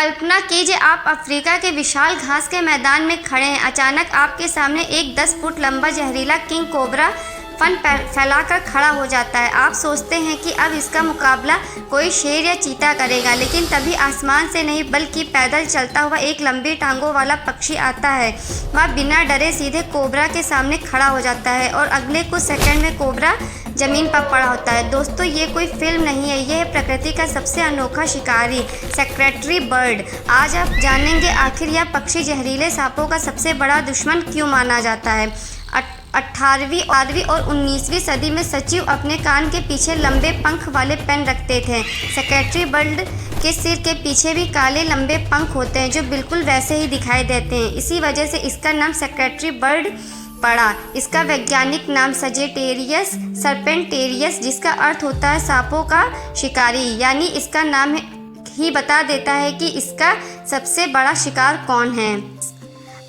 कल्पना कीजिए आप अफ्रीका के विशाल घास के मैदान में खड़े हैं। अचानक आपके सामने एक 10 फुट लंबा जहरीला किंग कोबरा फन फैलाकर खड़ा हो जाता है। आप सोचते हैं कि अब इसका मुकाबला कोई शेर या चीता करेगा, लेकिन तभी आसमान से नहीं बल्कि पैदल चलता हुआ एक लंबी टांगों वाला पक्षी आता है। वह बिना डरे सीधे कोबरा के सामने खड़ा हो जाता है और अगले कुछ सेकंड में कोबरा ज़मीन पर पड़ा होता है। दोस्तों, ये कोई फिल्म नहीं है, यह है प्रकृति का सबसे अनोखा शिकारी, सेक्रेटरी बर्ड। आज आप जानेंगे आखिर यह पक्षी जहरीले सांपों का सबसे बड़ा दुश्मन क्यों माना जाता है। 18वीं और 19वीं सदी में सचिव अपने कान के पीछे लंबे पंख वाले पेन रखते थे। सेक्रेटरी बर्ड के सिर के पीछे भी काले लंबे पंख होते हैं जो बिल्कुल वैसे ही दिखाई देते हैं। इसी वजह से इसका नाम सेक्रेटरी बर्ड पड़ा। इसका वैज्ञानिक नाम सजिटेरियस सर्पेंटेरियस, जिसका अर्थ होता है सांपों का शिकारी, यानी इसका नाम ही बता देता है कि इसका सबसे बड़ा शिकार कौन है।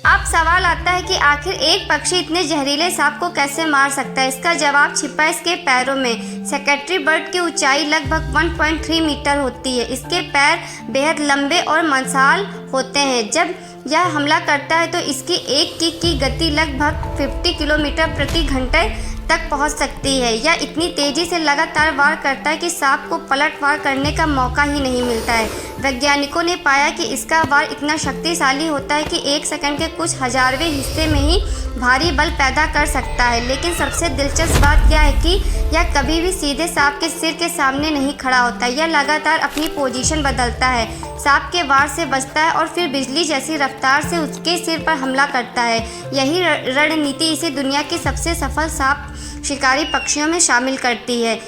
अब सवाल आता है कि आखिर एक पक्षी इतने जहरीले सांप को कैसे मार सकता है। इसका जवाब छिपा इसके पैरों में। सेक्रेटरी बर्ड की ऊंचाई लगभग 1.3 मीटर होती है। इसके पैर बेहद लंबे और मसाल होते हैं। जब यह हमला करता है तो इसकी एक किक की गति लगभग 50 किलोमीटर प्रति घंटे तक पहुंच सकती है। यह इतनी तेज़ी से लगातार वार करता है कि सांप को पलटवार करने का मौका ही नहीं मिलता है। वैज्ञानिकों ने पाया कि इसका वार इतना शक्तिशाली होता है कि 1 सेकंड के कुछ हज़ारवें हिस्से में ही भारी बल पैदा कर सकता है। लेकिन सबसे दिलचस्प बात यह है कि यह कभी भी सीधे सांप के सिर के सामने नहीं खड़ा होता। यह लगातार अपनी पोजीशन बदलता है, सांप के वार से बचता है और फिर बिजली जैसी रफ्तार से उसके सिर पर हमला करता है। यही रणनीति इसे दुनिया के सबसे सफल सांप शिकारी पक्षियों में शामिल करती है।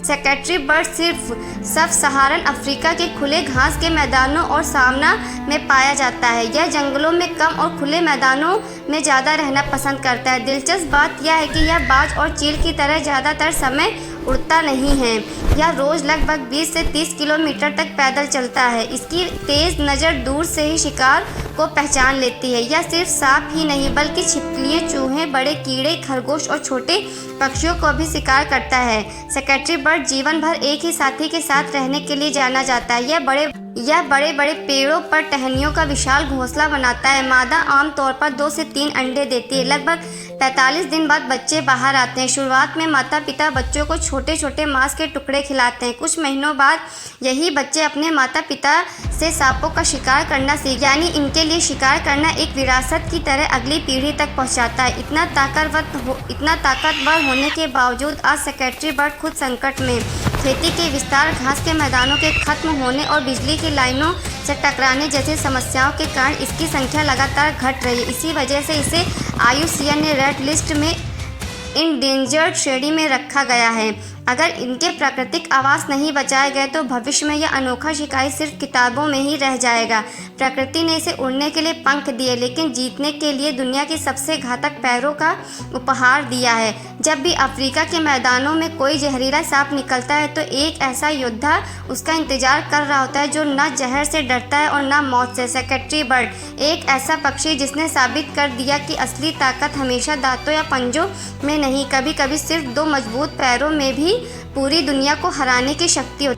सेक्रेटरी बर्ड सिर्फ सब सहारन अफ्रीका के खुले घास के मैदानों और सावना में पाया जाता है। यह जंगलों में कम और खुले मैदानों में ज़्यादा रहना पसंद करता है। दिलचस्प बात यह है कि यह बाज और चील की तरह ज़्यादातर समय उड़ता नहीं है। यह रोज़ लगभग 20 से 30 किलोमीटर तक पैदल चलता है। इसकी तेज़ नज़र दूर से ही शिकार को पहचान लेती है। यह सिर्फ सांप ही नहीं बल्कि छिपकलियाँ, चूहे, बड़े कीड़े, खरगोश और छोटे पक्षियों को भी शिकार करता है। सेक्रेटरी बर्ड जीवन भर एक ही साथी के साथ रहने के लिए जाना जाता है। यह बड़े बड़े पेड़ों पर टहनियों का विशाल घोंसला बनाता है। मादा आमतौर पर 2 से 3 अंडे देती है। लगभग 45 दिन बाद बच्चे बाहर आते हैं। शुरुआत में माता पिता बच्चों को छोटे छोटे मांस के टुकड़े खिलाते हैं। कुछ महीनों बाद यही बच्चे अपने माता पिता से सांपों का शिकार करना सीख, यानी इनके लिए शिकार करना एक विरासत की तरह अगली पीढ़ी तक पहुंचाता है। इतना ताकतवर होने के बावजूद आज सेक्रेटरी बर्ड खुद संकट में। खेती के विस्तार, घास के मैदानों के खत्म होने और बिजली की लाइनों से टकराने जैसी समस्याओं के कारण इसकी संख्या लगातार घट रही है। इसी वजह से इसे IUCN ने रेड लिस्ट में इंडेंजर्ड श्रेणी में रखा गया है। अगर इनके प्राकृतिक आवास नहीं बचाए गए तो भविष्य में यह अनोखा शिकारी सिर्फ किताबों में ही रह जाएगा। प्रकृति ने इसे उड़ने के लिए पंख दिए, लेकिन जीतने के लिए दुनिया के सबसे घातक पैरों का उपहार दिया है। जब भी अफ्रीका के मैदानों में कोई जहरीला सांप निकलता है तो एक ऐसा योद्धा उसका इंतजार कर रहा होता है जो न जहर से डरता है और न मौत से। सेक्रेटरी बर्ड एक ऐसा पक्षी जिसने साबित कर दिया कि असली ताकत हमेशा दांतों या पंजों में नहीं, कभी कभी सिर्फ 2 मजबूत पैरों में भी पूरी दुनिया को हराने की शक्ति होती है।